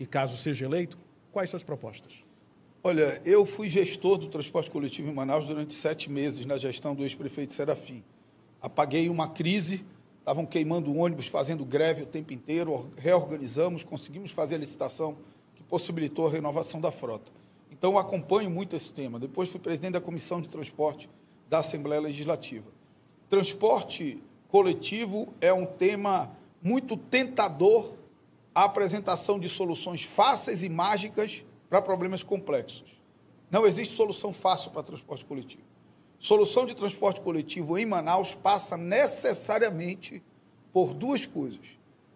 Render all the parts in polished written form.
e caso seja eleito, quais suas propostas? Olha, eu fui gestor do transporte coletivo em Manaus durante 7 meses na gestão do ex-prefeito Serafim. Apaguei uma crise, estavam queimando ônibus, fazendo greve o tempo inteiro, reorganizamos, conseguimos fazer a licitação que possibilitou a renovação da frota. Então, eu acompanho muito esse tema. Depois fui presidente da Comissão de Transporte da Assembleia Legislativa. Transporte coletivo é um tema muito tentador à apresentação de soluções fáceis e mágicas para problemas complexos. Não existe solução fácil para transporte coletivo. Solução de transporte coletivo em Manaus passa necessariamente por 2 coisas.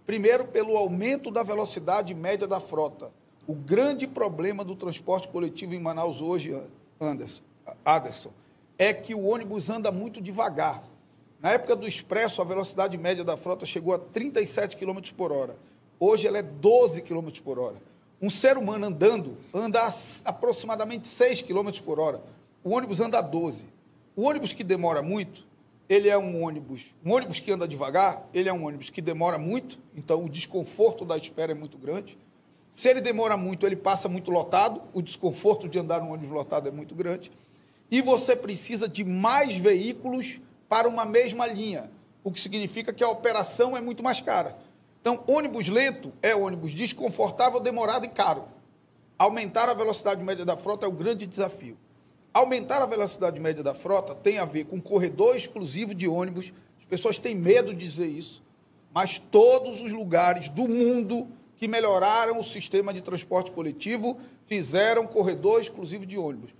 Primeiro, pelo aumento da velocidade média da frota. O grande problema do transporte coletivo em Manaus hoje, Aderson, é que o ônibus anda muito devagar. Na época do Expresso, a velocidade média da frota chegou a 37 km por hora. Hoje ela é 12 km por hora. Um ser humano andando anda aproximadamente 6 km por hora. O ônibus anda a 12. O ônibus que demora muito, ele é um ônibus que anda devagar, ele é um ônibus que demora muito, então o desconforto da espera é muito grande. Se ele demora muito, ele passa muito lotado, o desconforto de andar num ônibus lotado é muito grande. E você precisa de mais veículos para uma mesma linha, o que significa que a operação é muito mais cara. Então, ônibus lento é ônibus desconfortável, demorado e caro. Aumentar a velocidade média da frota é o grande desafio. Aumentar a velocidade média da frota tem a ver com corredor exclusivo de ônibus. As pessoas têm medo de dizer isso, mas todos os lugares do mundo que melhoraram o sistema de transporte coletivo fizeram corredor exclusivo de ônibus.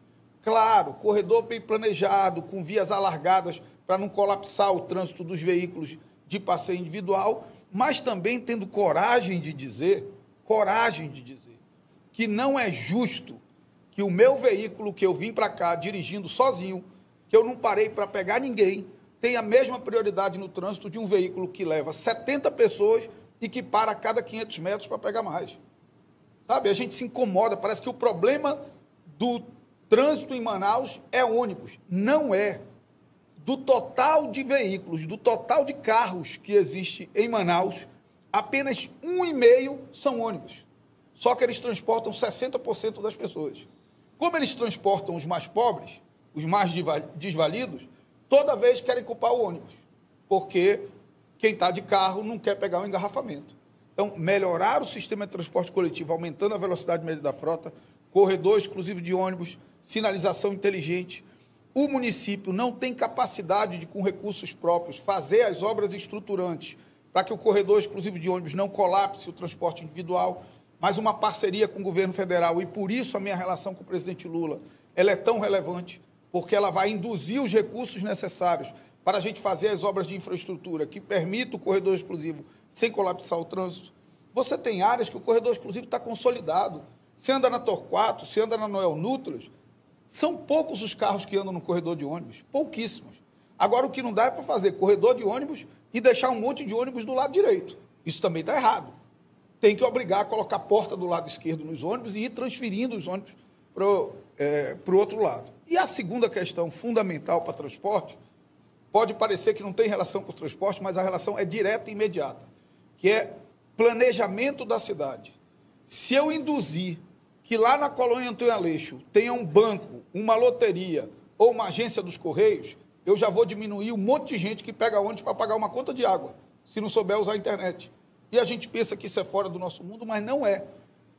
Claro, corredor bem planejado, com vias alargadas para não colapsar o trânsito dos veículos de passeio individual, mas também tendo coragem de dizer que não é justo que o meu veículo, que eu vim para cá dirigindo sozinho, que eu não parei para pegar ninguém, tenha a mesma prioridade no trânsito de um veículo que leva 70 pessoas e que para a cada 500 metros para pegar mais. Sabe, a gente se incomoda, parece que o problema do trânsito em Manaus é ônibus. Não é. Do total de veículos, do total de carros que existe em Manaus, apenas 1,5% são ônibus. Só que eles transportam 60% das pessoas. Como eles transportam os mais pobres, os mais desvalidos, toda vez querem culpar o ônibus, porque quem está de carro não quer pegar um engarrafamento. Então, melhorar o sistema de transporte coletivo, aumentando a velocidade média da frota, corredor exclusivo de ônibus, sinalização inteligente. O município não tem capacidade de, com recursos próprios, fazer as obras estruturantes para que o corredor exclusivo de ônibus não colapse o transporte individual, mas uma parceria com o governo federal, e por isso a minha relação com o presidente Lula ela é tão relevante, porque ela vai induzir os recursos necessários para a gente fazer as obras de infraestrutura que permitam o corredor exclusivo sem colapsar o trânsito. Você tem áreas que o corredor exclusivo está consolidado. Você anda na Torquato, você anda na Noel Núcleos, são poucos os carros que andam no corredor de ônibus, pouquíssimos. Agora, o que não dá é para fazer corredor de ônibus e deixar um monte de ônibus do lado direito. Isso também está errado. Tem que obrigar a colocar a porta do lado esquerdo nos ônibus e ir transferindo os ônibus para o outro lado. E a segunda questão fundamental para transporte, pode parecer que não tem relação com o transporte, mas a relação é direta e imediata, que é planejamento da cidade. Se eu induzir que lá na Colônia Antônio Aleixo tenha um banco, uma loteria ou uma agência dos Correios, eu já vou diminuir um monte de gente que pega ônibus para pagar uma conta de água, se não souber usar a internet. E a gente pensa que isso é fora do nosso mundo, mas não é.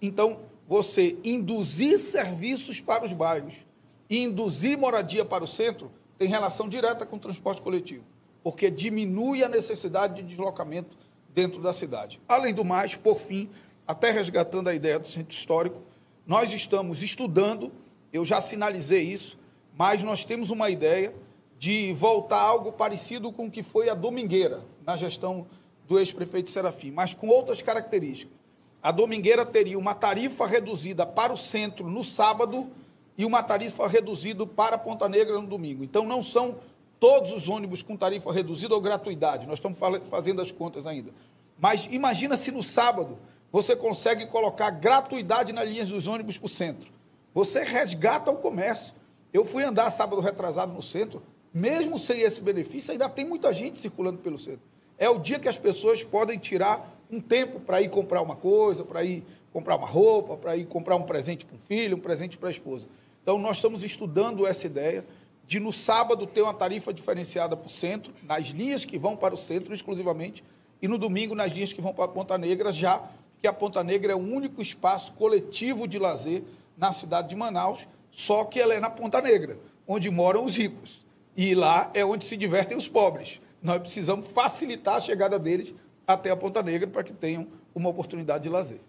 Então, você induzir serviços para os bairros e induzir moradia para o centro tem relação direta com o transporte coletivo, porque diminui a necessidade de deslocamento dentro da cidade. Além do mais, por fim, até resgatando a ideia do centro histórico, nós estamos estudando, eu já sinalizei isso, mas nós temos uma ideia de voltar a algo parecido com o que foi a Domingueira, na gestão do ex-prefeito Serafim, mas com outras características. A Domingueira teria uma tarifa reduzida para o centro no sábado e uma tarifa reduzida para Ponta Negra no domingo. Então, não são todos os ônibus com tarifa reduzida ou gratuidade, nós estamos fazendo as contas ainda. Mas imagina se no sábado você consegue colocar gratuidade nas linhas dos ônibus para o centro. Você resgata o comércio. Eu fui andar sábado retrasado no centro, mesmo sem esse benefício, ainda tem muita gente circulando pelo centro. É o dia que as pessoas podem tirar um tempo para ir comprar uma coisa, para ir comprar uma roupa, para ir comprar um presente para um filho, um presente para a esposa. Então, nós estamos estudando essa ideia de, no sábado, ter uma tarifa diferenciada para o centro, nas linhas que vão para o centro exclusivamente, e no domingo nas linhas que vão para a Ponta Negra, já que a Ponta Negra é o único espaço coletivo de lazer na cidade de Manaus, só que ela é na Ponta Negra, onde moram os ricos. E lá é onde se divertem os pobres. Nós precisamos facilitar a chegada deles até a Ponta Negra para que tenham uma oportunidade de lazer.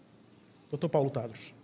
Doutor Paulo Tadros.